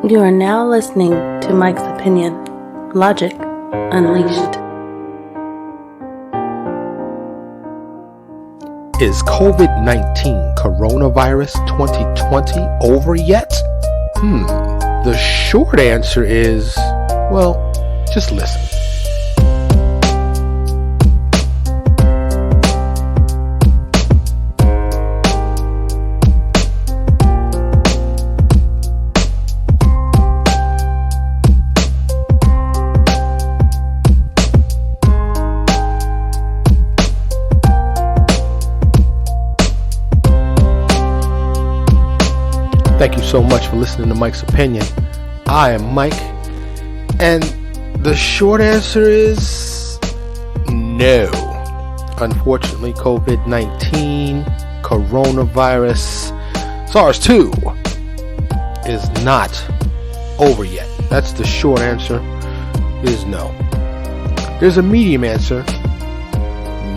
You are now listening to Mike's Opinion, Logic Unleashed. Is COVID-19 coronavirus 2020 over yet? The short answer is, well, just listen. Thank you so much for listening to Mike's Opinion. I am Mike, and the short answer is no. Unfortunately, COVID-19, coronavirus, SARS-2 is not over yet. That's the short answer, is no. There's a medium answer.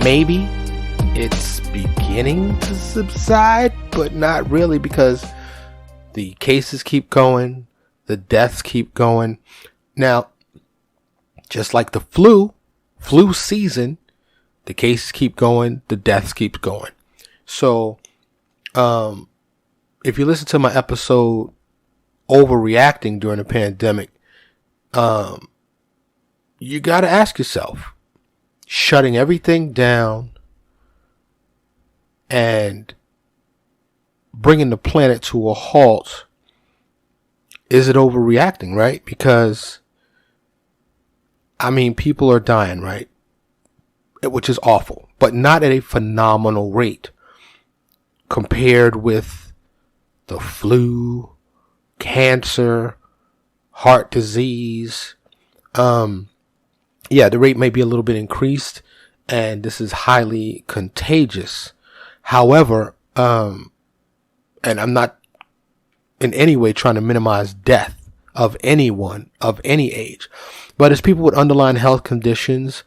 Maybe it's beginning to subside, but not really, because the cases keep going, the deaths keep going. Now, just like the flu season, the cases keep going, the deaths keep going. So, if you listen to my episode, Overreacting During the Pandemic, you got to ask yourself, shutting everything down and bringing the planet to a halt, is it overreacting, right? Because, people are dying, right? Which is awful, but not at a phenomenal rate compared with the flu, cancer, heart disease. The rate may be a little bit increased, and this is highly contagious. However, and I'm not in any way trying to minimize death of anyone of any age, but as people with underlying health conditions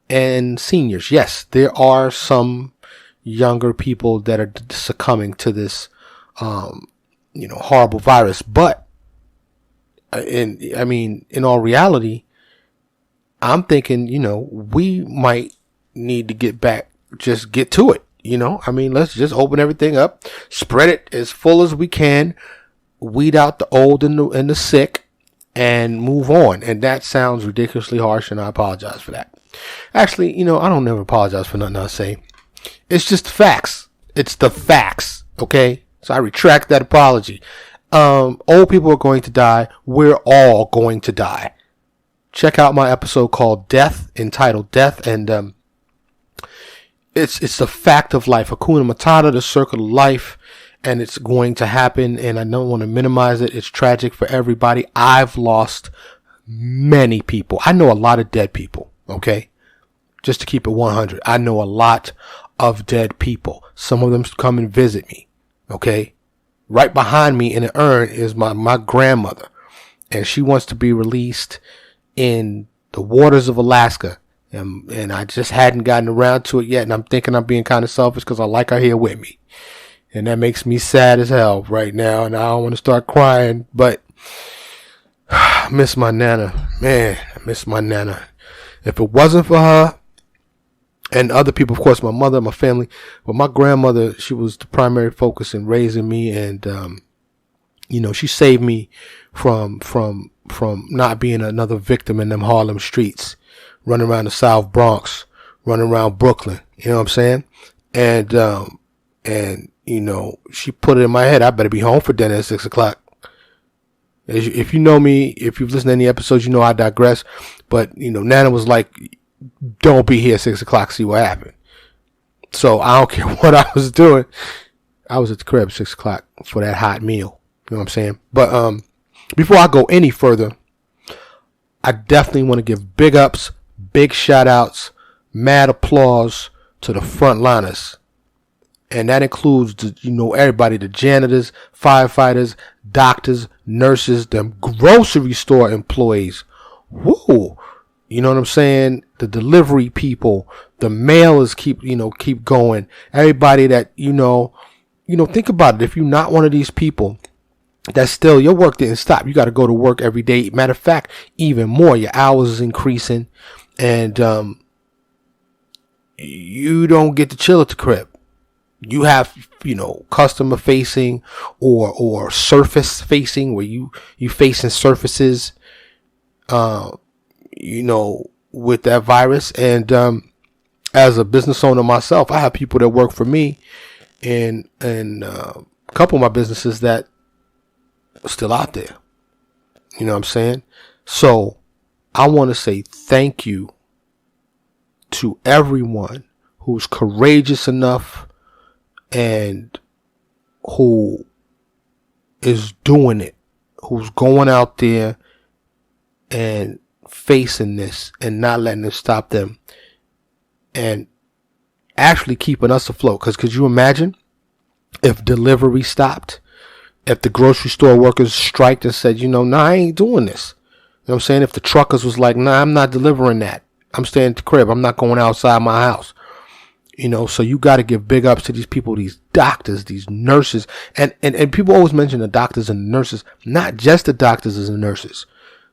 and seniors, yes, there are some younger people that are succumbing to this, horrible virus. But in all reality, I'm thinking, we might need to get to it. Let's just open everything up, spread it as full as we can, weed out the old and the sick, and move on. And that sounds ridiculously harsh, and I apologize for that. Actually, I don't never apologize for nothing I say. It's just the facts. It's the facts, okay? So I retract that apology. Old people are going to die. We're all going to die. Check out my episode called entitled Death, and It's the fact of life. Hakuna Matata, the circle of life, and it's going to happen, and I don't want to minimize it. It's tragic for everybody. I've lost many people. I know a lot of dead people, okay? Just to keep it 100. I know a lot of dead people. Some of them come and visit me, okay? Right behind me in an urn is my grandmother, and she wants to be released in the waters of Alaska. And I just hadn't gotten around to it yet. And I'm thinking I'm being kind of selfish because I like her here with me. And that makes me sad as hell right now. And I don't want to start crying. But I miss my Nana. Man, I miss my Nana. If it wasn't for her and other people, of course, my mother, my family. But my grandmother, she was the primary focus in raising me. And, she saved me from not being another victim in them Harlem streets. Running around the South Bronx, running around Brooklyn, you know what I'm saying? And she put it in my head, I better be home for dinner at 6:00. If you know me, if you've listened to any episodes, I digress. But, Nana was like, don't be here at 6:00, see what happened. So I don't care what I was doing. I was at the crib at 6:00 for that hot meal. You know what I'm saying? But, before I go any further, I definitely want to give big ups, big shout outs, mad applause to the frontliners. And that includes, everybody, the janitors, firefighters, doctors, nurses, them grocery store employees. Woo! You know what I'm saying? The delivery people, the mailers keep going. Everybody that, think about it. If you're not one of these people, that's still, your work didn't stop. You got to go to work every day. Matter of fact, even more, your hours is increasing, and you don't get to chill at the crib. You have, customer facing or surface facing, where you facing surfaces, with that virus. And as a business owner myself, I have people that work for me and a couple of my businesses that are still out there. You know what I'm saying? So I want to say thank you to everyone who's courageous enough and who is doing it, who's going out there and facing this and not letting it stop them and actually keeping us afloat. Because could you imagine if delivery stopped, if the grocery store workers striked and said, nah, I ain't doing this. You know what I'm saying? If the truckers was like, nah, I'm not delivering that. I'm staying at the crib. I'm not going outside my house. So you got to give big ups to these people, these doctors, these nurses. And people always mention the doctors and the nurses, not just the doctors and the nurses.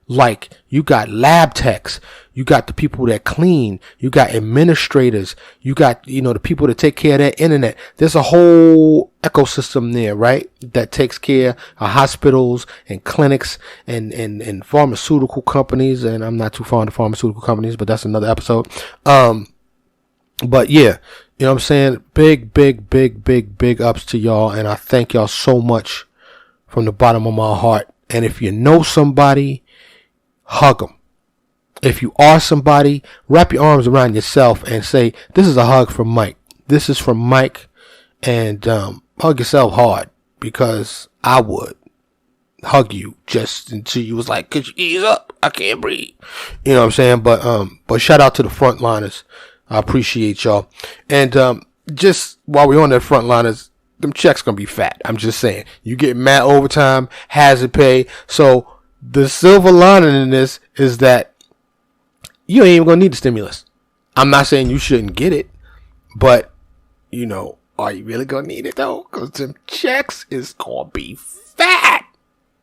Like, you got lab techs, you got the people that clean, you got administrators, you got, the people that take care of that internet. There's a whole ecosystem there, right? That takes care of hospitals and clinics and pharmaceutical companies. And I'm not too fond of pharmaceutical companies, but that's another episode. But yeah, you know what I'm saying? Big ups to y'all. And I thank y'all so much from the bottom of my heart. And if you know somebody, hug them. If you are somebody, wrap your arms around yourself and say, this is a hug from Mike. This is from Mike. And hug yourself hard, because I would hug you just until you was like, could you ease up? I can't breathe. You know what I'm saying? But shout out to the frontliners. I appreciate y'all. And just while we're on that frontliners, them checks gonna be fat. I'm just saying. You get mad overtime, hazard pay. So the silver lining in this is that you ain't even gonna need the stimulus. I'm not saying you shouldn't get it, but are you really gonna need it though? Because them checks is gonna be fat.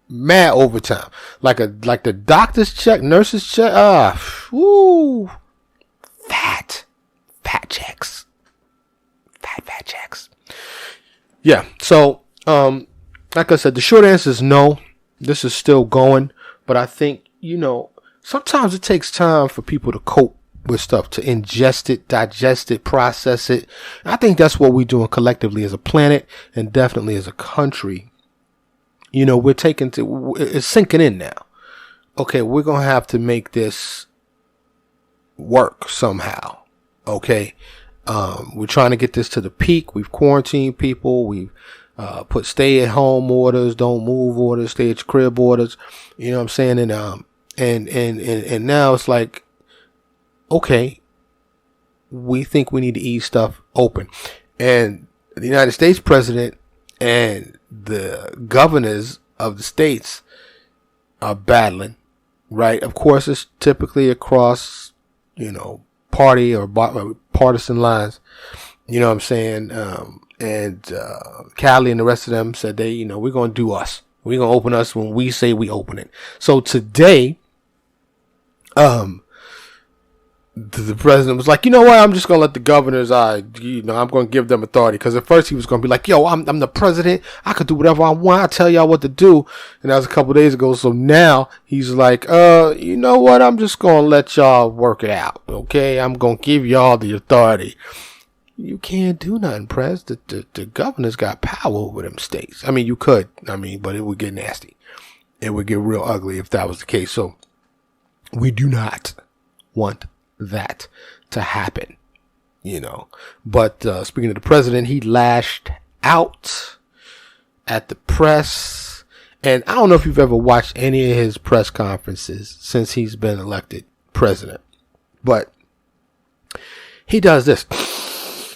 Mad overtime, like the doctor's check, nurse's check. Fat checks, fat checks. Yeah. So like I said, the short answer is no. This is still going, but I think, sometimes it takes time for people to cope with stuff, to ingest it, digest it, process it. And I think that's what we're doing collectively as a planet and definitely as a country. It's sinking in now. Okay, we're going to have to make this work somehow. Okay. We're trying to get this to the peak. We've quarantined people. We've put stay at home orders, don't move orders, stay at your crib orders. You know what I'm saying? And now it's like, okay, we think we need to ease stuff open. And the United States president and the governors of the states are battling, right? Of course, it's typically across, party or partisan lines. You know what I'm saying? And Cali and the rest of them said we're going to do us. We're going to open us when we say we open it. So today, the president was like, you know what? I'm just going to let the governors, I'm going to give them authority. Because at first he was going to be like, yo, I'm the president. I could do whatever I want. I tell y'all what to do. And that was a couple of days ago. So now he's like, you know what? I'm just going to let y'all work it out. Okay. I'm going to give y'all the authority. You can't do nothing, Prez. The governors got power over them states. I mean, you could. But it would get nasty. It would get real ugly if that was the case. So we do not want that to happen, But speaking of the president, he lashed out at the press. And I don't know if you've ever watched any of his press conferences since he's been elected president. But he does this.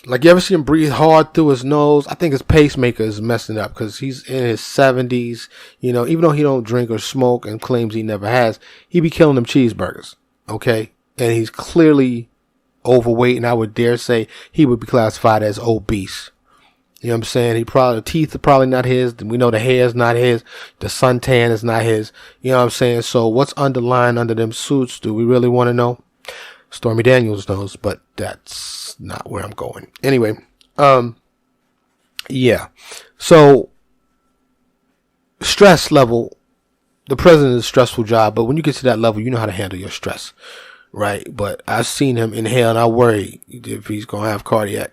Like, you ever see him breathe hard through his nose? I think his pacemaker is messing up because he's in his 70s. Even though he don't drink or smoke and claims he never has, he be killing them cheeseburgers. Okay? And he's clearly overweight, and I would dare say he would be classified as obese. You know what I'm saying? The teeth are probably not his. We know the hair is not his. The suntan is not his. You know what I'm saying? So what's underlying under them suits? Do we really want to know? Stormy Daniels knows, but that's not where I'm going. Anyway, yeah. So stress level, the president is a stressful job, but when you get to that level, you know how to handle your stress, right? But I've seen him inhale, and I worry if he's going to have cardiac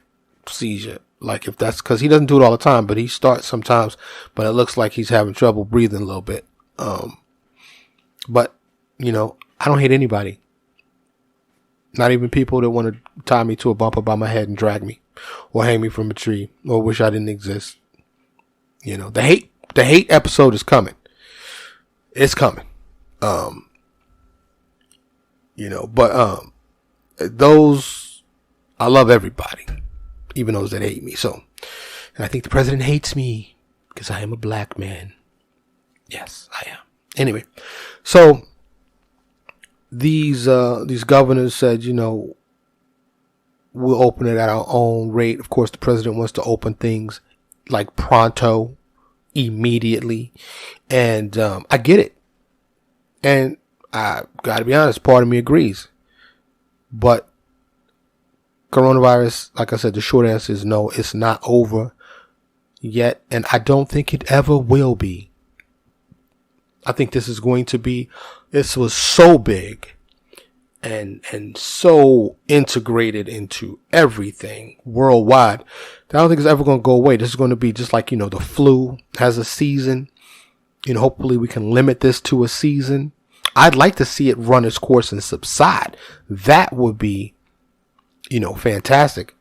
seizure. Like if that's because he doesn't do it all the time, but he starts sometimes, but it looks like he's having trouble breathing a little bit. But you know, I don't hate anybody. Not even people that want to tie me to a bumper by my head and drag me or hang me from a tree or wish I didn't exist. You know, the hate episode is coming. It's coming. You know, but those, I love everybody, even those that hate me. So, and I think the president hates me because I am a black man. Yes, I am. Anyway, so these governors said, you know, we'll open it at our own rate. Of course, the president wants to open things like pronto, immediately, and I get it. And I gotta be honest, part of me agrees. But coronavirus, like I said, the short answer is no, it's not over yet, and I don't think it ever will be. I think this was so big and so integrated into everything worldwide that I don't think it's ever going to go away. This is going to be just like, you know, the flu has a season. You know, hopefully we can limit this to a season. I'd like to see it run its course and subside. That would be, you know, fantastic.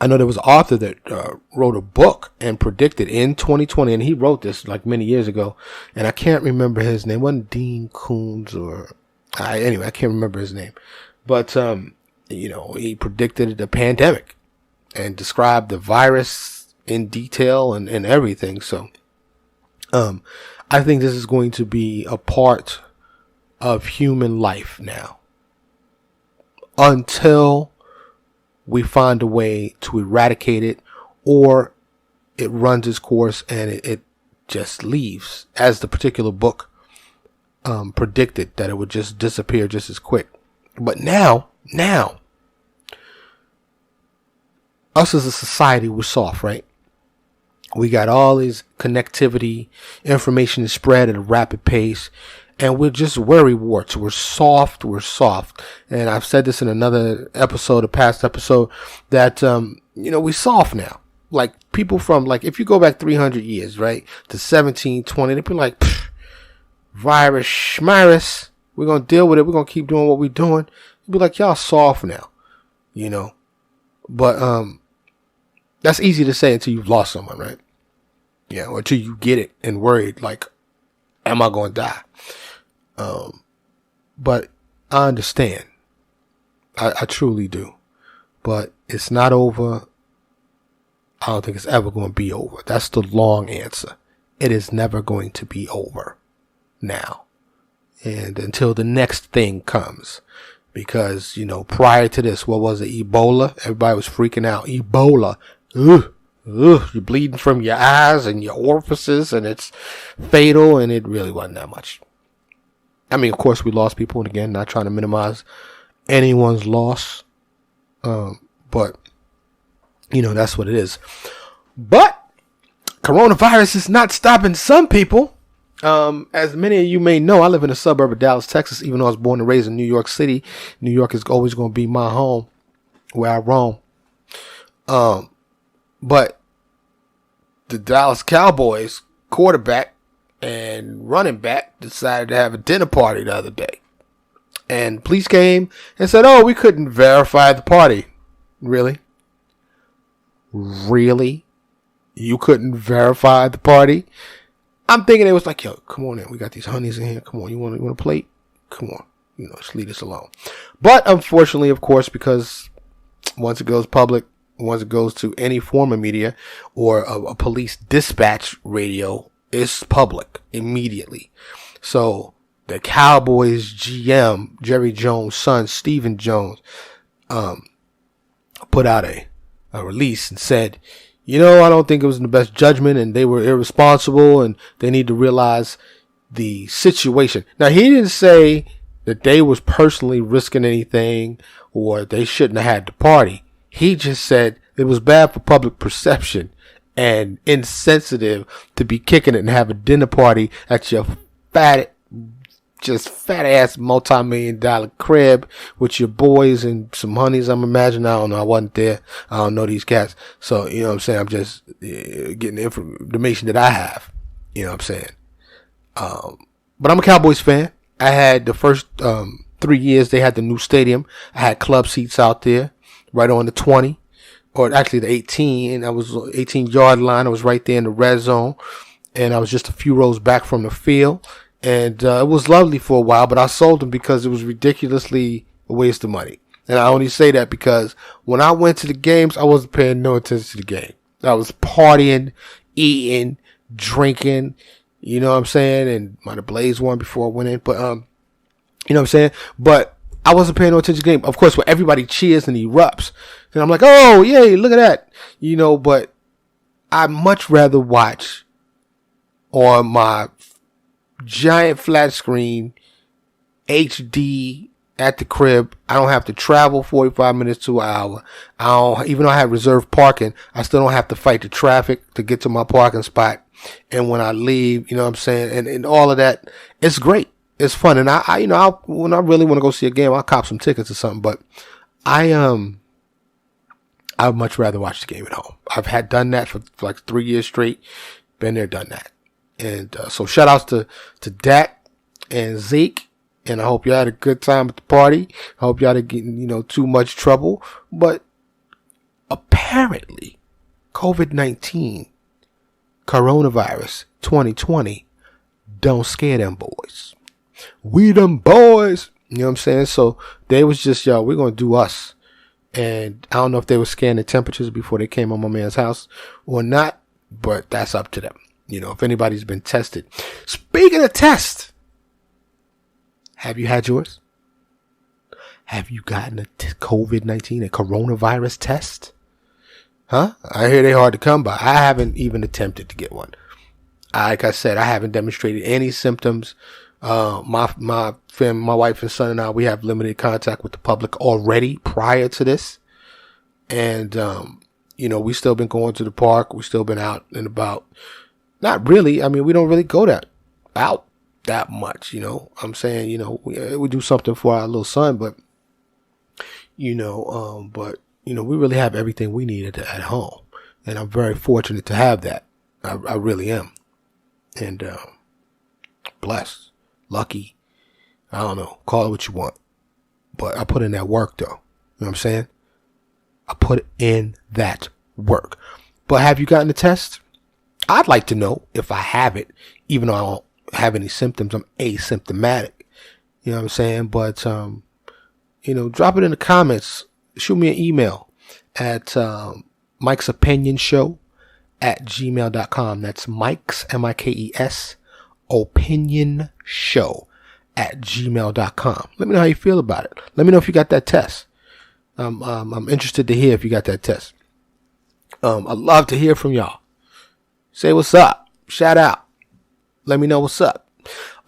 I know there was an author that wrote a book and predicted in 2020, and he wrote this like many years ago, and I can't remember his name. It wasn't Dean Koontz anyway, I can't remember his name. But, you know, he predicted the pandemic and described the virus in detail and everything. So, I think this is going to be a part of human life now until we find a way to eradicate it, or it runs its course and it just leaves, as the particular book predicted, that it would just disappear just as quick. But now, us as a society, we're soft, right? We got all this connectivity, information is spread at a rapid pace, and we're just worrywarts. We're soft. And I've said this in another episode, a past episode, that, you know, we're soft now. Like people from, like, if you go back 300 years, right, to 1720, they'd be like, virus, we're going to deal with it. We're going to keep doing what we're doing. You'd be like, y'all soft now, you know. But, that's easy to say until you've lost someone, right? Yeah, or until you get it and worried, like, am I going to die? But I understand. I truly do. But it's not over. I don't think it's ever going to be over. That's the long answer. It is never going to be over now. And until the next thing comes. Because, you know, prior to this, what was it? Ebola? Everybody was freaking out. Ebola. You're bleeding from your eyes and your orifices, and it's fatal, and it really wasn't that much. I mean, of course, we lost people, and again, not trying to minimize anyone's loss. But, you know, that's what it is. But coronavirus is not stopping some people. As many of you may know, I live in a suburb of Dallas, Texas, even though I was born and raised in New York City. New York is always going to be my home, where I roam. But the Dallas Cowboys quarterback and running back decided to have a dinner party the other day. And police came and said, oh, we couldn't verify the party. Really? Really? You couldn't verify the party? I'm thinking it was like, yo, come on in. We got these honeys in here. Come on. You want a plate? Come on. You know, just leave us alone. But unfortunately, of course, because once it goes public, once it goes to any form of media or a police dispatch radio, it's public immediately. So the Cowboys GM, Jerry Jones' son, Stephen Jones, put out a a release and said, I don't think it was in the best judgment and they were irresponsible and they need to realize the situation. Now, he didn't say that they was personally risking anything or they shouldn't have had the party. He just said it was bad for public perception and insensitive to be kicking it and have a dinner party at your fat ass multi-million-dollar crib with your boys and some honeys. I'm imagining. I don't know. I wasn't there. I don't know these cats. So, you know what I'm saying? I'm just getting the information that I have. You know what I'm saying? But I'm a Cowboys fan. I had the first 3 years they had the new stadium. I had club seats out there right on the 20. Or actually the 18. I was 18-yard line. I was right there in the red zone. And I was just a few rows back from the field. And it was lovely for a while, but I sold them because it was ridiculously a waste of money. And I only say that because when I went to the games, I wasn't paying no attention to the game. I was partying, eating, drinking, you know what I'm saying? And might have blazed one before I went in, but, you know what I'm saying? But I wasn't paying no attention to the game. Of course, when everybody cheers and erupts, and I'm like, oh, yay, look at that. But I'd much rather watch on my giant flat screen, HD at the crib. I don't have to travel 45 minutes to an hour. Even though I have reserved parking, I still don't have to fight the traffic to get to my parking spot. And when I leave, you know what I'm saying? And all of that, it's great. It's fun. And I when I really want to go see a game, I'll cop some tickets or something. But I'd much rather watch the game at home. I've done that for like 3 years straight. Been there, done that. And so shout outs to Dak and Zeke. And I hope y'all had a good time at the party. I hope y'all didn't get, too much trouble. But apparently, COVID-19, coronavirus 2020, don't scare them boys. We them boys. You know what I'm saying? So they was just, we're going to do us. And I don't know if they were scanning the temperatures before they came on my man's house or not. But that's up to them. If anybody's been tested. Speaking of tests, have you had yours? Have you gotten a COVID-19, a coronavirus test? Huh? I hear they're hard to come by. I haven't even attempted to get one. Like I said, I haven't demonstrated any symptoms. My family, my wife and son and I, we have limited contact with the public already prior to this. And, we still been going to the park. We still been out and about. Not really. I mean, we don't really go out that much, I'm saying, we do something for our little son, but, we really have everything we need at home. And I'm very fortunate to have that. I really am. And, blessed, lucky. I don't know. Call it what you want. But I put in that work though. You know what I'm saying? I put in that work. But have you gotten the test? I'd like to know if I have it, even though I don't have any symptoms. I'm asymptomatic. You know what I'm saying? But, drop it in the comments. Shoot me an email at Mike's Opinion Show at gmail.com. That's Mike's, Mikes, Opinion Show at gmail.com. Let me know how you feel about it. Let me know if you got that test. I'm interested to hear if you got that test. I'd love to hear from y'all. Say what's up. Shout out. Let me know what's up.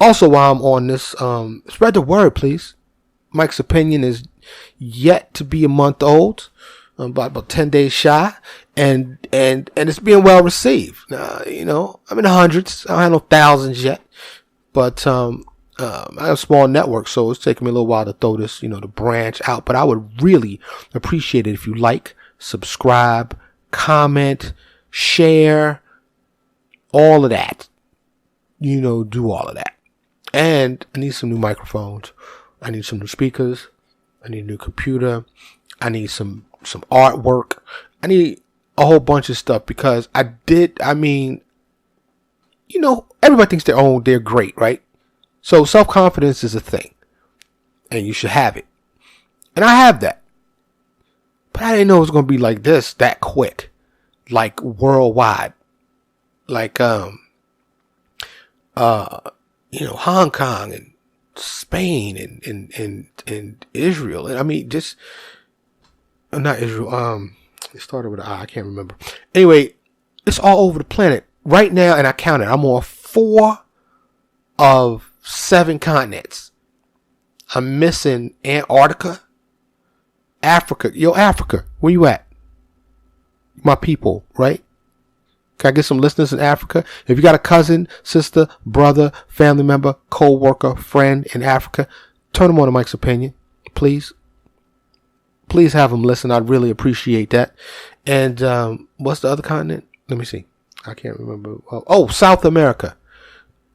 Also, while I'm on this, spread the word, please. Mike's Opinion is yet to be a month old, about 10 days shy, and it's being well received. I'm in the hundreds. I don't have no thousands yet, but I have a small network, so it's taking me a little while to throw this, to branch out. But I would really appreciate it if you like, subscribe, comment, share. All of that, do all of that. And I need some new microphones. I need some new speakers. I need a new computer. I need some artwork. I need a whole bunch of stuff because everybody thinks they're great, right? So self-confidence is a thing and you should have it. And I have that, but I didn't know it was going to be like this, that quick, like worldwide. Like, Hong Kong and Spain and Israel. And I mean, not Israel. It started with an I. I can't remember. Anyway, it's all over the planet right now, and I counted. I'm on 4 of 7 continents. I'm missing Antarctica, Africa. Yo, Africa, where you at? My people, right? Can I get some listeners in Africa? If you got a cousin, sister, brother, family member, co-worker, friend in Africa, turn them on to Mike's Opinion, please. Please have them listen. I'd really appreciate that. And what's the other continent? Let me see. I can't remember. Oh, South America.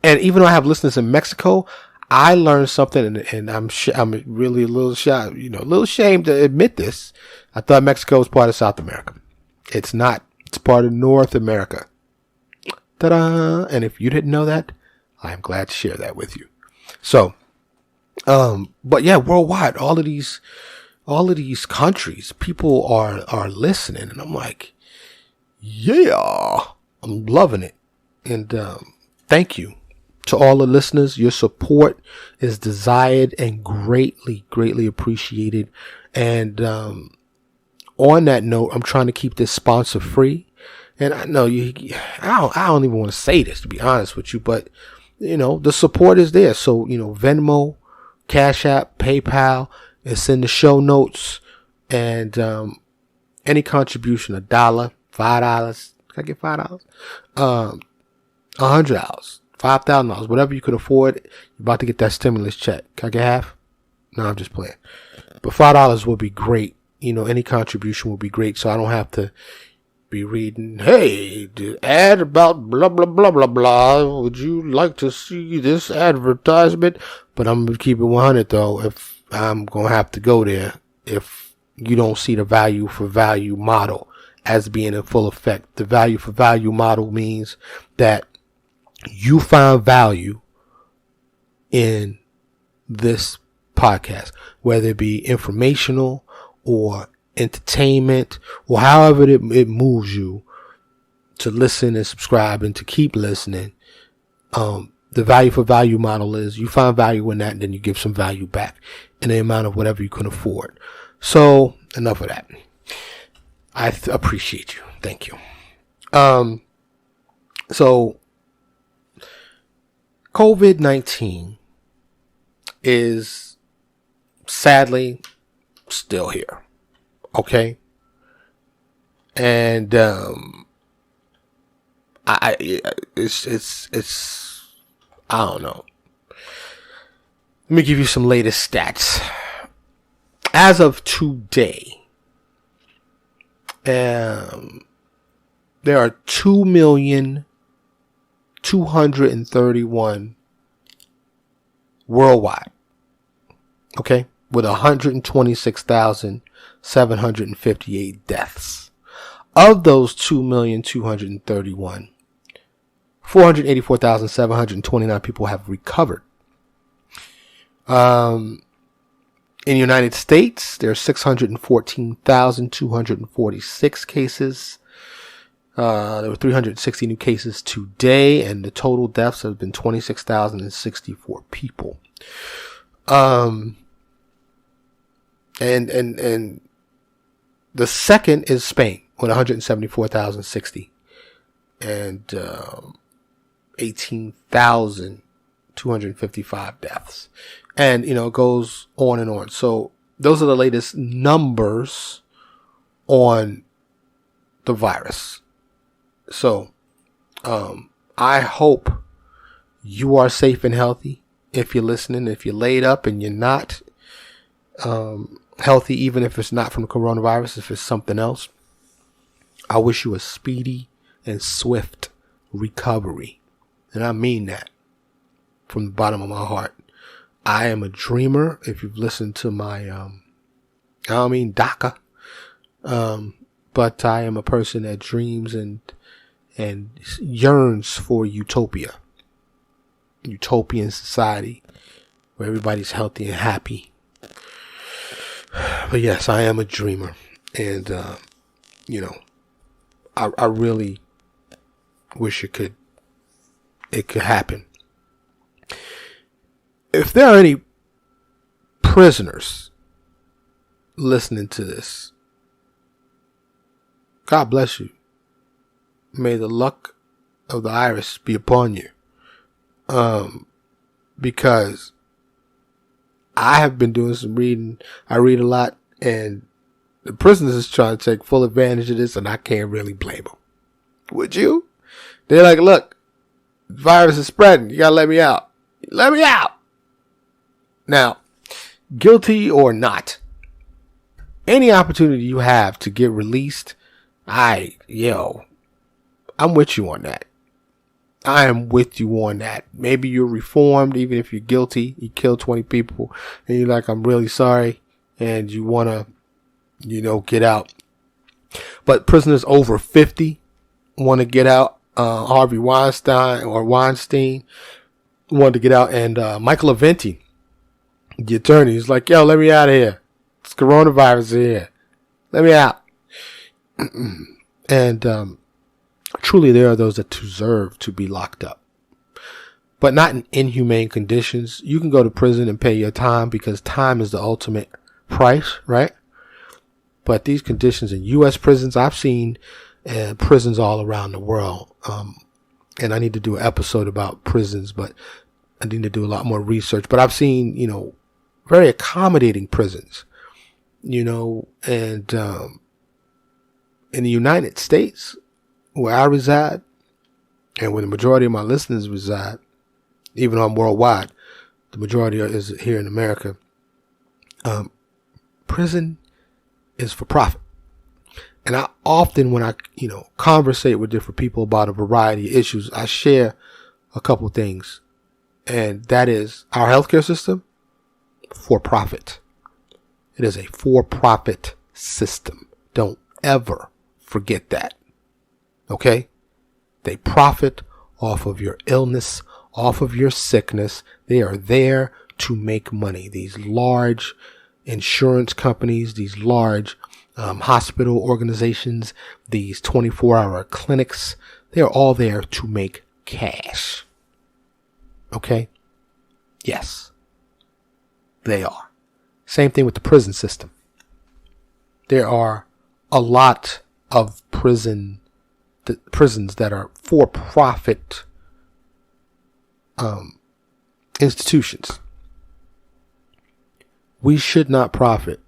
And even though I have listeners in Mexico, I learned something, and I'm really a little shy, a little ashamed to admit this. I thought Mexico was part of South America. It's not. It's part of North America. Ta-da! And if you didn't know that, I am glad to share that with you. So, but yeah, worldwide, all of these countries, people are listening, and I'm like, yeah, I'm loving it. And thank you to all the listeners. Your support is desired and greatly, greatly appreciated. And on that note, I'm trying to keep this sponsor free. And I know I don't even want to say this, to be honest with you, but the support is there. So, Venmo, Cash App, PayPal, it's in the show notes. And any contribution, $1, $5, can I get $5? $100, $5,000, whatever you could afford. You're about to get that stimulus check. Can I get half? No, I'm just playing. But $5 would be great. Any contribution would be great, so I don't have to be reading, hey, the ad about blah, blah, blah, blah, blah. Would you like to see this advertisement? But I'm going to keep it 100, though, if I'm going to have to go there if you don't see the value for value model as being in full effect. The value for value model means that you find value in this podcast, whether it be informational or entertainment, or however it moves you to listen and subscribe and to keep listening. The value for value model is you find value in that, and then you give some value back in the amount of whatever you can afford. So enough of that. I appreciate you. Thank you. So COVID-19 is sadly still here. Okay. And it's I don't know. Let me give you some latest stats. As of today, there are 2,231,000 worldwide. Okay, with 126,758 deaths. Of those 2,231,000, 484,729 people have recovered. In the United States, there are 614,246 cases. There were 360 new cases today, and the total deaths have been 26,064 people. And the second is Spain with 174,060 and 18,255 deaths. And, it goes on and on. So those are the latest numbers on the virus. So, I hope you are safe and healthy. If you're listening, if you're laid up and you're not, healthy, even if it's not from the coronavirus, if it's something else, I wish you a speedy and swift recovery. And I mean that from the bottom of my heart. I am a dreamer. If you've listened to my, DACA, but I am a person that dreams and yearns for utopia. Utopian society where everybody's healthy and happy. But yes, I am a dreamer. And, I really wish it could happen. If there are any prisoners listening to this, God bless you. May the luck of the Irish be upon you. Because I have been doing some reading. I read a lot, and the prisoners is trying to take full advantage of this, and I can't really blame them. Would you? They're like, look, the virus is spreading. You gotta let me out. Let me out. Now, guilty or not, any opportunity you have to get released, I'm with you on that. I am with you on that. Maybe you're reformed, even if you're guilty. You killed 20 people, and you're like, I'm really sorry, and you want to, get out. But prisoners over 50 want to get out. Harvey Weinstein wanted to get out, and Michael Aventi, the attorney, is like, yo, let me out of here. It's coronavirus here. Let me out. And truly, there are those that deserve to be locked up, but not in inhumane conditions. You can go to prison and pay your time, because time is the ultimate price, right? But these conditions in U.S. prisons, I've seen prisons all around the world. And I need to do an episode about prisons, but I need to do a lot more research. But I've seen, very accommodating prisons, and in the United States, where I reside, and where the majority of my listeners reside, even though I'm worldwide, the majority is here in America. Prison is for profit. And I often, when I, conversate with different people about a variety of issues, I share a couple things. And that is our healthcare system, for profit. It is a for-profit system. Don't ever forget that. Okay? They profit off of your illness, off of your sickness. They are there to make money. These large insurance companies, these large hospital organizations, these 24-hour clinics, they are all there to make cash. Okay? Yes. They are. Same thing with the prison system. There are a lot of prisons that are for-profit institutions. We should not profit.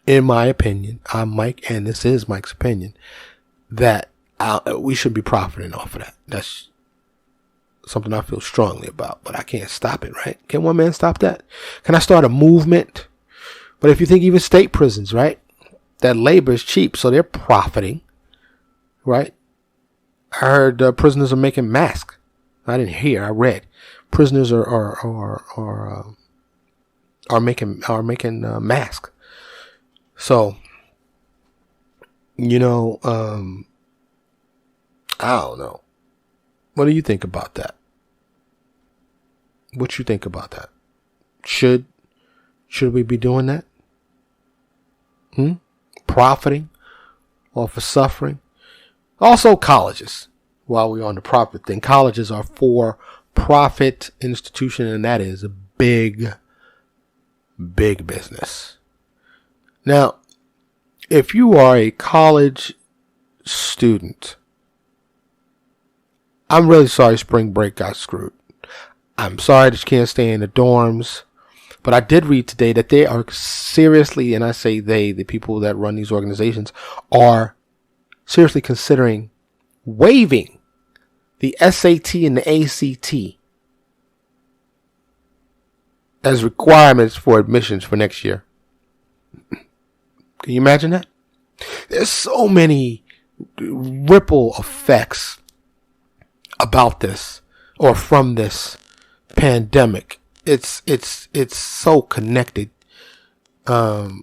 In my opinion, I'm Mike, and this is Mike's opinion, that we should be profiting off of that. That's something I feel strongly about, but I can't stop it, right? Can one man stop that? Can I start a movement? But if you think even state prisons, right, that labor is cheap, so they're profiting, right? I heard prisoners are making masks. I didn't hear. I read prisoners are making masks. So, I don't know. What do you think about that? What you think about that? Should we be doing that? Profiting off of suffering? Also, colleges. While we're on the profit thing, colleges are for-profit institution, and that is a big business. Now, if you are a college student, I'm really sorry spring break got screwed. I'm sorry that you can't stay in the dorms. But I did read today that they are seriously, and I say they, the people that run these organizations, are seriously considering waiving the SAT and the ACT as requirements for admissions for next year. Can you imagine that? There's so many ripple effects about this, or from this pandemic. It's so connected. That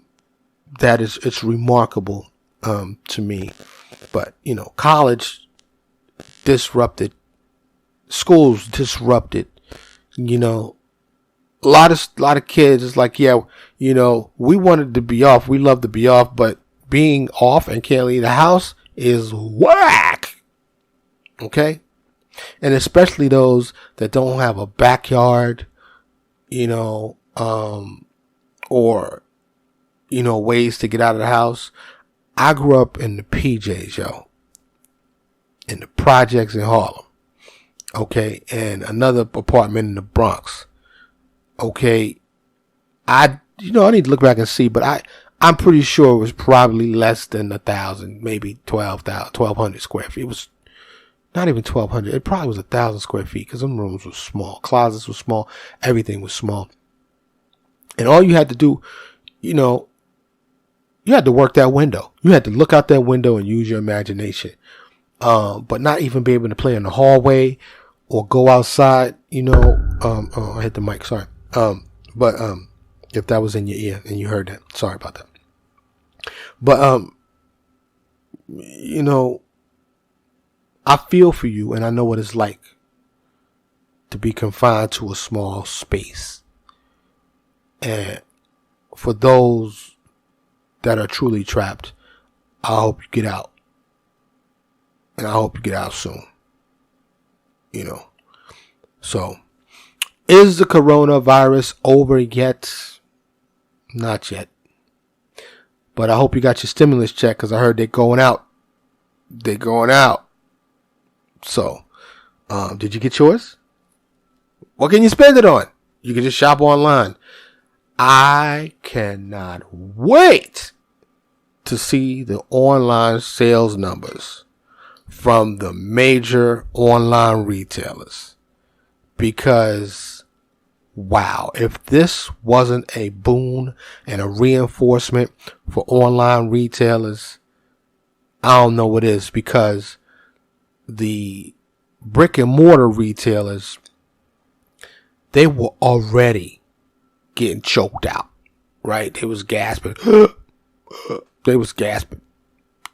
it's remarkable to me. But college disrupted, schools disrupted. A lot of kids is like, yeah, we wanted to be off. We love to be off, but being off and can't leave the house is whack. Okay? And especially those that don't have a backyard, or, ways to get out of the house. I grew up in the PJs, yo. In the projects in Harlem. Okay. And another apartment in the Bronx. Okay. I need to look back and see, but I'm pretty sure it was probably less than 1,000, maybe 1,200 square feet. It was not even 1,200. It probably was 1,000 square feet because them rooms were small. Closets were small. Everything was small. And all you had to do, you had to work that window. You had to look out that window and use your imagination. But not even be able to play in the hallway or go outside, I hit the mic, sorry. But if that was in your ear and you heard that, sorry about that. But, I feel for you and I know what it's like to be confined to a small space. And for those that are truly trapped, I hope you get out. And I hope you get out soon. So, is the coronavirus over yet? Not yet. But I hope you got your stimulus check because I heard they're going out. They're going out. So, did you get yours? What can you spend it on? You can just shop online. I cannot wait to see the online sales numbers from the major online retailers. Because, wow, if this wasn't a boon and a reinforcement for online retailers, I don't know what is. Because the brick and mortar retailers, they were already getting choked out, right? They was gasping.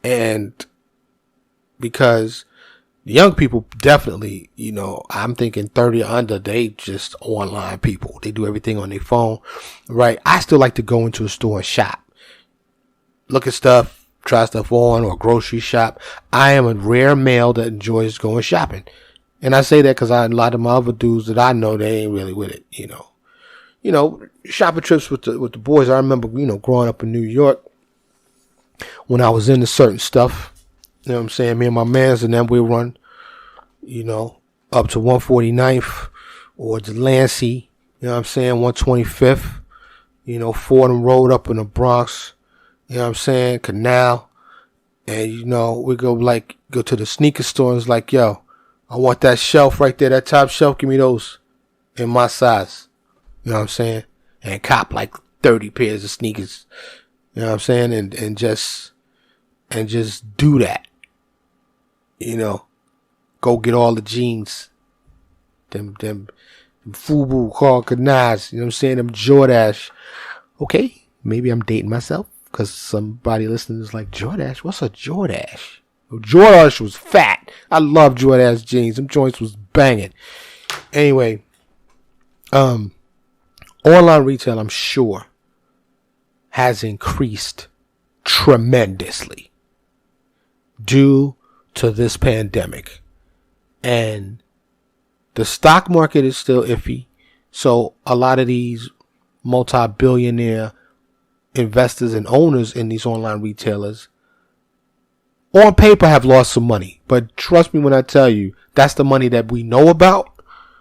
And because the young people definitely, I'm thinking 30 or under, they just online people. They do everything on their phone, right? I still like to go into a store and shop. Look at stuff, try stuff on, or grocery shop. I am a rare male that enjoys going shopping. And I say that because a lot of my other dudes that I know, they ain't really with it, shopping trips with the boys. I remember, growing up in New York, when I was into certain stuff, me and my mans and them, we run, up to 149th or Delancey, 125th, Fordham Road up in the Bronx, Canal. And, we go to the sneaker store and it's like, yo, I want that shelf right there, that top shelf, give me those in my size. And cop like 30 pairs of sneakers. And just do that. Go get all the jeans. Them FUBU, Carl Kanaz, them Jordache. Okay, maybe I'm dating myself because somebody listening is like, Jordache? What's a Jordache? Jordache was fat. I love Jordache jeans. Them joints was banging. Anyway, online retail, I'm sure, has increased tremendously due to this pandemic. And the stock market is still iffy. So a lot of these multi-billionaire investors and owners in these online retailers on paper have lost some money. But trust me when I tell you, that's the money that we know about,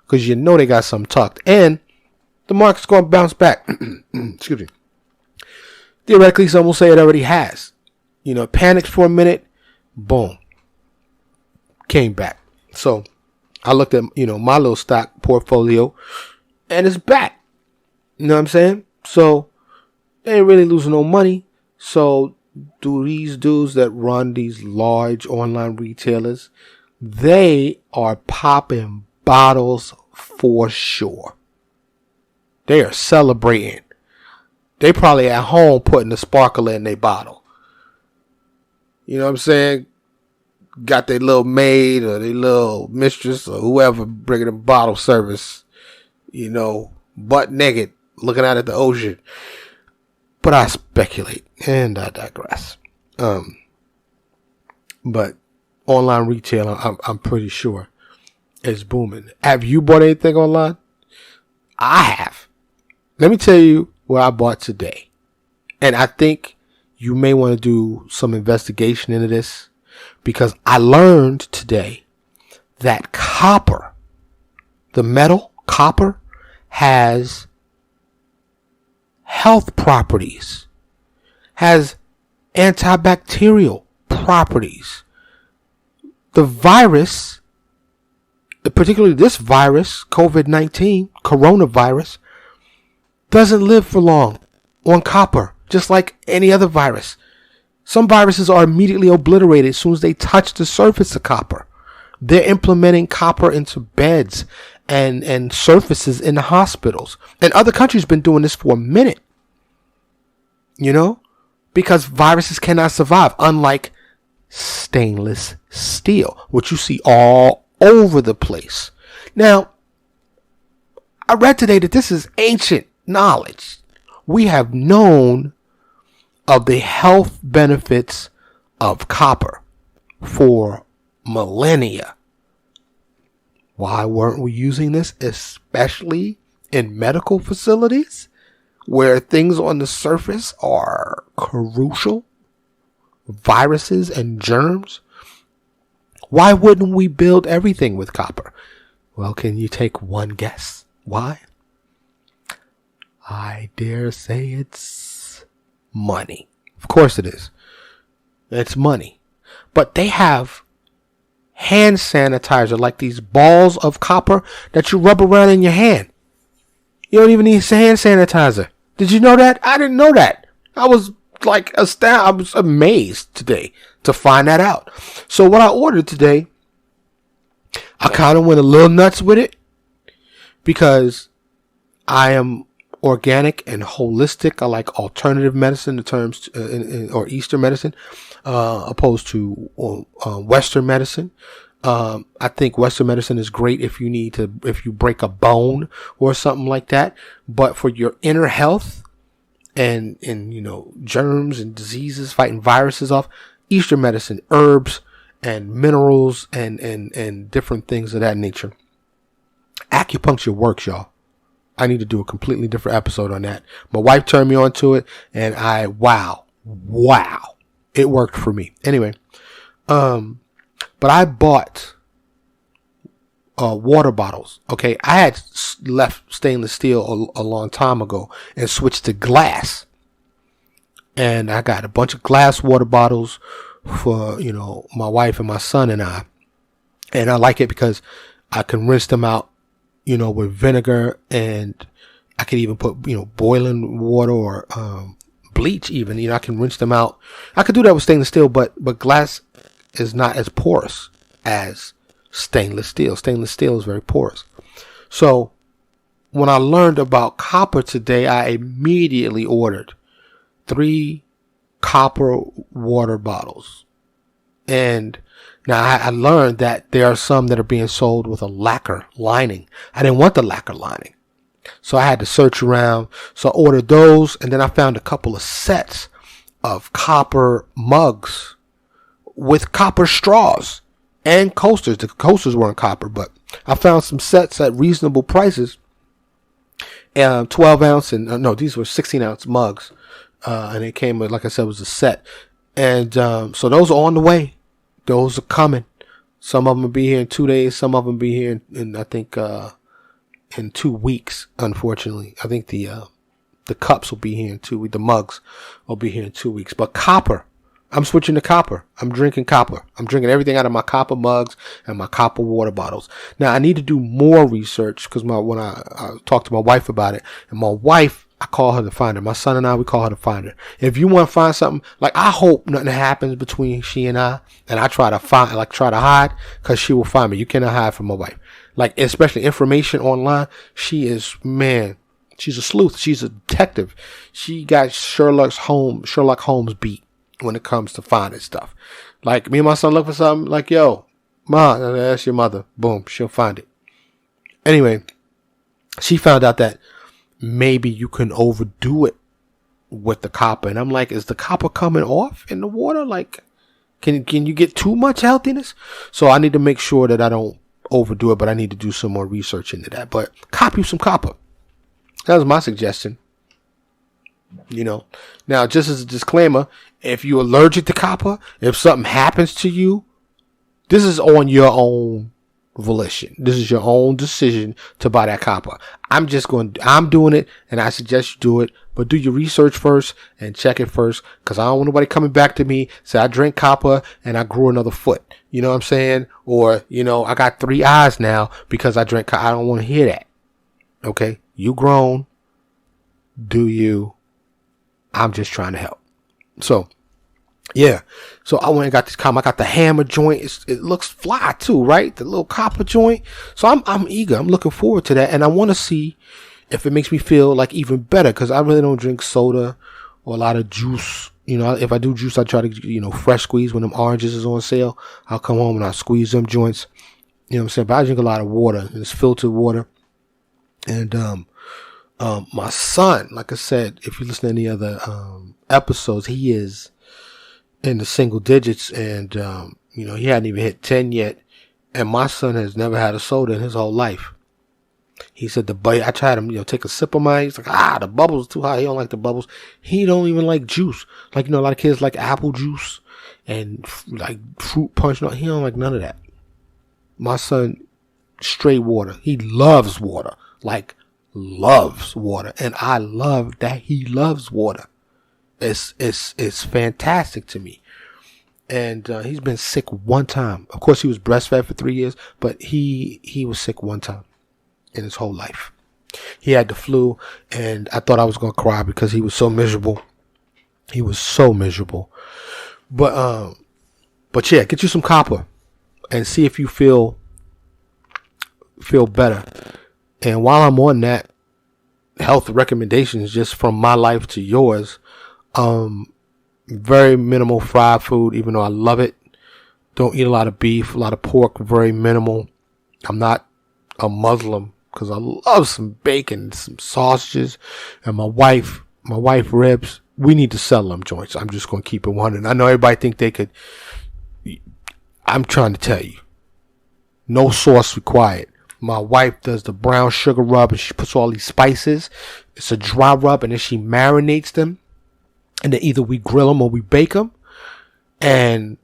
because they got some tucked. And the market's going to bounce back. Excuse me. Theoretically, some will say it already has. Panicked for a minute, boom, came back. So I looked at, my little stock portfolio and it's back. You know what I'm saying? So they ain't really losing no money. So do these dudes that run these large online retailers, they are popping bottles for sure. They are celebrating. They probably at home putting the sparkler in their bottle. You know what I'm saying? Got their little maid or their little mistress or whoever bringing them bottle service, butt naked, looking out at the ocean. But I speculate and I digress. But online retail, I'm pretty sure is booming. Have you bought anything online? I have. Let me tell you what I bought today. And I think you may want to do some investigation into this, because I learned today that copper, the metal copper, has health properties, has antibacterial properties. The virus, particularly this virus, COVID-19, coronavirus, doesn't live for long on copper, just like any other virus. Some viruses are immediately obliterated as soon as they touch the surface of copper. They're implementing copper into beds and surfaces in the hospitals. And other countries been doing this for a minute. Because viruses cannot survive, unlike stainless steel, which you see all over the place. Now, I read today that this is ancient knowledge. We have known of the health benefits of copper for millennia. Why weren't we using this, especially in medical facilities where things on the surface are crucial? Viruses and germs. Why wouldn't we build everything with copper? Well, can you take one guess why? I dare say it's money. Of course it is. It's money. But they have hand sanitizer, like these balls of copper that you rub around in your hand. You don't even need hand sanitizer. Did you know that? I didn't know that. I was astounded. I was amazed today to find that out. So what I ordered today, I kind of went a little nuts with it because I am organic and holistic. I like alternative medicine in terms or Eastern medicine, opposed to Western medicine. I think Western medicine is great if you break a bone or something like that. But for your inner health and germs and diseases, fighting viruses off, Eastern medicine, herbs and minerals and different things of that nature. Acupuncture works, y'all. I need to do a completely different episode on that. My wife turned me on to it, and wow, it worked for me. Anyway, but I bought water bottles. Okay, I had left stainless steel a long time ago and switched to glass, and I got a bunch of glass water bottles for my wife and my son and I like it because I can rinse them out with vinegar, and I could even put, boiling water or bleach even. I can rinse them out. I could do that with stainless steel, but glass is not as porous as stainless steel. Stainless steel is very porous. So when I learned about copper today, I immediately ordered 3 copper water bottles. And now I learned that there are some that are being sold with a lacquer lining. I didn't want the lacquer lining, so I had to search around. So I ordered those, and then I found a couple of sets of copper mugs with copper straws and coasters. The coasters weren't copper, but I found some sets at reasonable prices. 12 ounce and these were 16 ounce mugs, and it came with, like I said, it was a set. And so those are on the way. Those are coming. Some of them will be here in 2 days. Some of them will be here in I think in 2 weeks. Unfortunately, I think the cups will be here in 2 weeks. The mugs will be here in 2 weeks. But copper, I'm switching to copper. I'm drinking copper. I'm drinking everything out of my copper mugs and my copper water bottles. Now I need to do more research because when I talked to my wife about it, and my wife, I call her the finder. My son and I, we call her the finder. If you want to find something, I hope nothing happens between she and I try to hide, because she will find me. You cannot hide from my wife. Especially information online. She's a sleuth. She's a detective. She got Sherlock Holmes beat when it comes to finding stuff. Me and my son look for something, yo, Ma, that's your mother. Boom, she'll find it. Anyway, she found out that maybe you can overdo it with the copper. And I'm like, is the copper coming off in the water? Can you get too much healthiness? So I need to make sure that I don't overdo it, but I need to do some more research into that. But cop you some copper. That was my suggestion. Now, just as a disclaimer, if you're allergic to copper, if something happens to you, this is on your own volition. This is your own decision to buy that copper. I'm doing it, and I suggest you do it, but do your research first and check it first, because I don't want nobody coming back to me, say I drank copper and I grew another foot. You know what I'm saying? Or, I got 3 eyes now because I drank copper. I don't want to hear that. Okay? You grown. Do you? I'm just trying to help. So, yeah. So I went and got this copper. I got the hammer joint. It looks fly too, right? The little copper joint. So I'm eager. I'm looking forward to that. And I want to see if it makes me feel like even better, because I really don't drink soda or a lot of juice. If I do juice, I try to, fresh squeeze when them oranges is on sale. I'll come home and I'll squeeze them joints. You know what I'm saying? But I drink a lot of water. It's filtered water. And, my son, like I said, if you listen to any other, episodes, he is in the single digits, and, he hadn't even hit 10 yet. And my son has never had a soda in his whole life. He said I tried him, take a sip of mine. He's like, the bubbles too high. He don't like the bubbles. He don't even like juice. Like, a lot of kids like apple juice and like fruit punch. No, he don't like none of that. My son, straight water. He loves water. Like, loves water. And I love that he loves water. It's fantastic to me. And, he's been sick one time. Of course, he was breastfed for 3 years, but he was sick one time in his whole life. He had the flu, and I thought I was going to cry because he was so miserable. He was so miserable. But yeah, get you some copper and see if you feel better. And while I'm on that, health recommendations just from my life to yours, very minimal fried food, even though I love it. Don't eat a lot of beef, a lot of pork, very minimal. I'm not a Muslim because I love some bacon, some sausages, and my wife ribs. We need to sell them joints. I'm just going to keep it 100. I know everybody think they could. I'm trying to tell you, no sauce required. My wife does the brown sugar rub, and she puts all these spices. It's a dry rub, and then she marinates them. And then either we grill them or we bake them. And,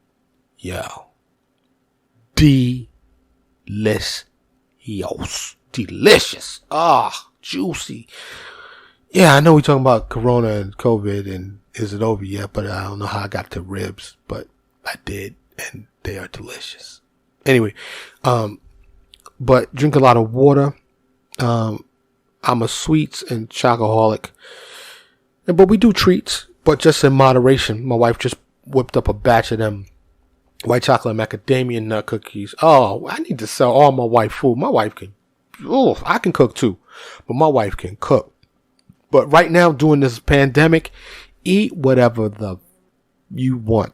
delicious. Juicy. Yeah, I know we're talking about Corona and COVID and is it over yet, but I don't know how I got to ribs, but I did, and they are delicious. Anyway, but drink a lot of water. I'm a sweets and chocoholic, but we do treats, but just in moderation. My wife just whipped up a batch of them white chocolate macadamia nut cookies. Oh, I need to sell all my wife food. My wife can, I can cook too, but my wife can cook. But right now, during this pandemic, eat whatever you want.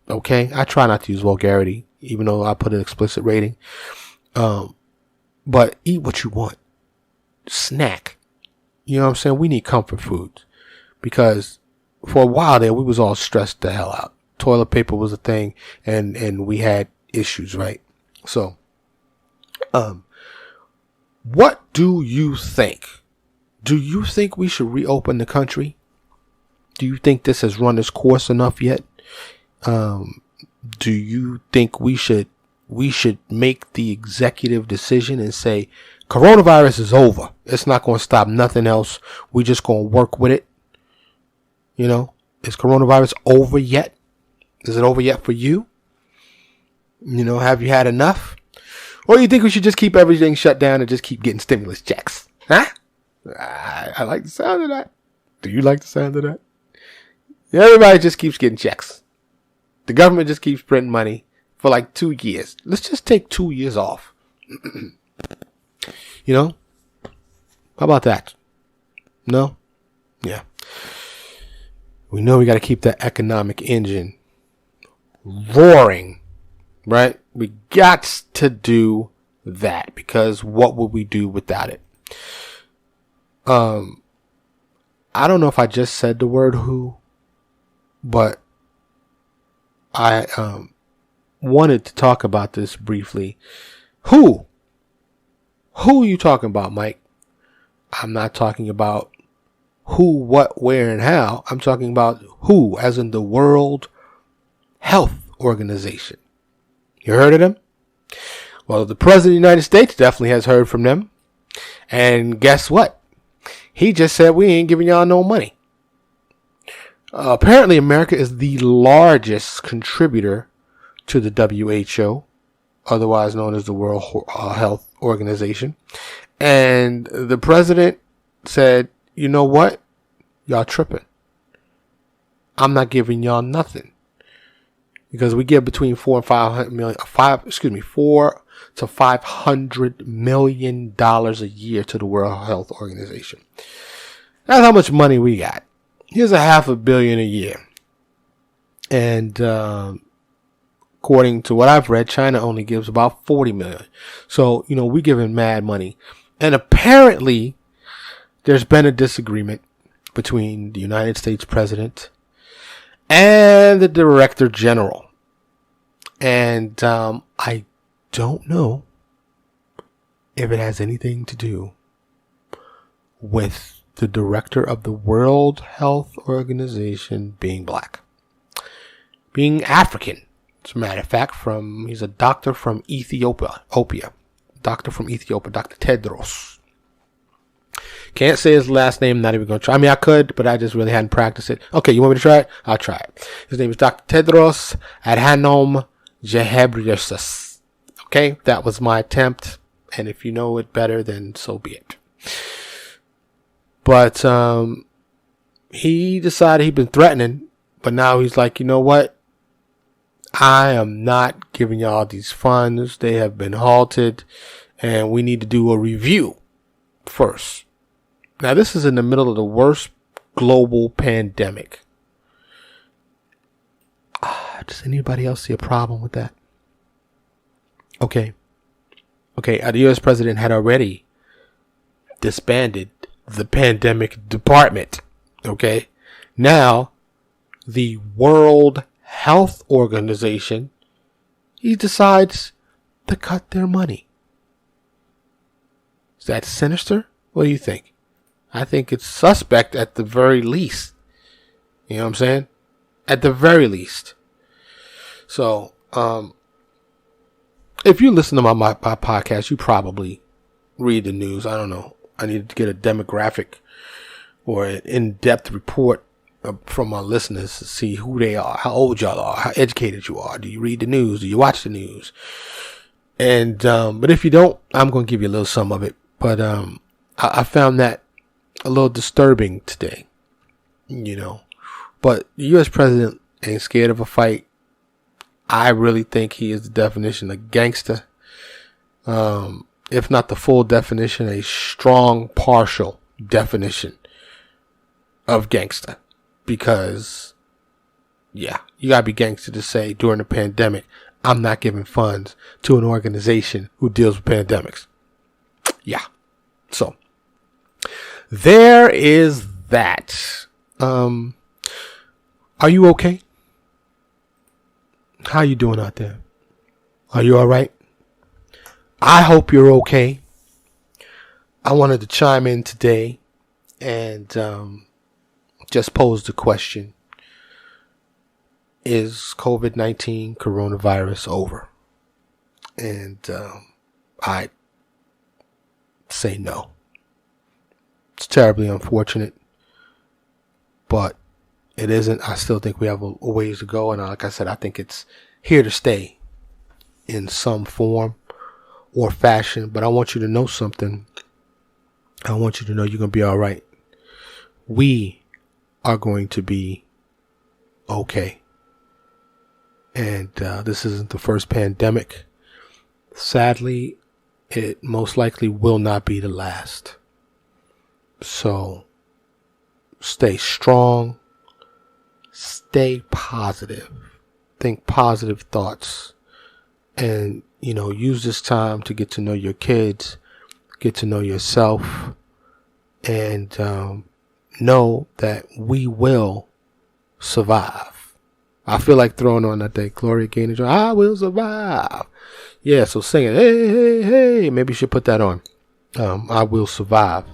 Okay? I try not to use vulgarity, even though I put an explicit rating. But eat what you want. Snack. You know what I'm saying? We need comfort foods. Because for a while there, we was all stressed the hell out. Toilet paper was a thing, and we had issues, right? So, what do you think? Do you think we should reopen the country? Do you think this has run its course enough yet? Do you think we should make the executive decision and say, coronavirus is over. It's not going to stop nothing else. We just going to work with it. Is coronavirus over yet? Is it over yet for you? Have you had enough? Or you think we should just keep everything shut down and just keep getting stimulus checks? Huh? I like the sound of that. Do you like the sound of that? Everybody just keeps getting checks. The government just keeps printing money for like 2 years. Let's just take 2 years off. How about that? No? Yeah. We know we got to keep that economic engine roaring, right? We got to do that, because what would we do without it? I don't know if I just said the word who, but I wanted to talk about this briefly. Who are you talking about, Mike? I'm not talking about who, what, where, and how. I'm talking about WHO, as in the World Health Organization. You heard of them? Well, the President of the United States definitely has heard from them. And guess what? He just said, we ain't giving y'all no money. Apparently, America is the largest contributor to the WHO, otherwise known as the World Health Organization. And the president said, you know what? Y'all tripping. I'm not giving y'all nothing. Because we give between $4 to $500 million a year to the World Health Organization. That's how much money we got. Here's $500 million a year. And according to what I've read, China only gives about 40 million. So, we giving mad money. And apparently, there's been a disagreement between the United States president and the director general. And I don't know if it has anything to do with the director of the World Health Organization being black, being African. As a matter of fact, he's a doctor from Ethiopia. Dr. Tedros. Can't say his last name, not even going to try. I mean, I could, but I just really hadn't practiced it. Okay, you want me to try it? I'll try it. His name is Dr. Tedros Adhanom Ghebreyesus. Okay, that was my attempt. And if you know it better, then so be it. But he decided he'd been threatening, but now he's like, you know what? I am not giving y'all these funds. They have been halted, and we need to do a review first. Now, this is in the middle of the worst global pandemic. Does anybody else see a problem with that? Okay, the U.S. president had already disbanded the pandemic department. Okay, now the World Health Organization, he decides to cut their money. Is that sinister? What do you think? I think it's suspect at the very least. You know what I'm saying? At the very least. So, if you listen to my podcast, you probably read the news. I don't know. I need to get a demographic or an in-depth report from my listeners to see who they are, how old y'all are, how educated you are. Do you read the news? Do you watch the news? And, but if you don't, I'm going to give you a little some of it. But, I found that a little disturbing today, but the U.S. president ain't scared of a fight. I really think he is the definition of gangster. If not the full definition, a strong partial definition of gangster. Because, you gotta be gangster to say during the pandemic, I'm not giving funds to an organization who deals with pandemics. Yeah. So, there is that. Are you okay? How you doing out there? Are you all right? I hope you're okay. I wanted to chime in today and just pose the question. Is COVID-19 coronavirus over? And I say no. It's terribly unfortunate, but it isn't. I still think we have a ways to go. And like I said, I think it's here to stay in some form or fashion. But I want you to know something. I want you to know you're going to be all right. We are going to be okay. And this isn't the first pandemic. Sadly, it most likely will not be the last. So, stay strong. Stay positive. Think positive thoughts. And, use this time to get to know your kids. Get to know yourself. And know that we will survive. I feel like throwing on that day, Gloria Gaynor, I will survive. Yeah, so sing it. Hey, hey, hey. Maybe you should put that on. I will survive.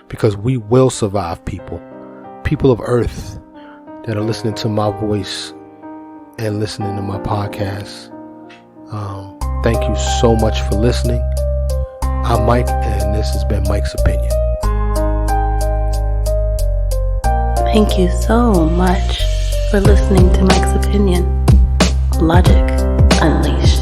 Because we will survive, people. people of Earth that are listening to my voice and listening to my podcast. Thank you so much for listening. I'm Mike, and this has been Mike's Opinion. Thank you so much for listening to Mike's Opinion. Logic Unleashed.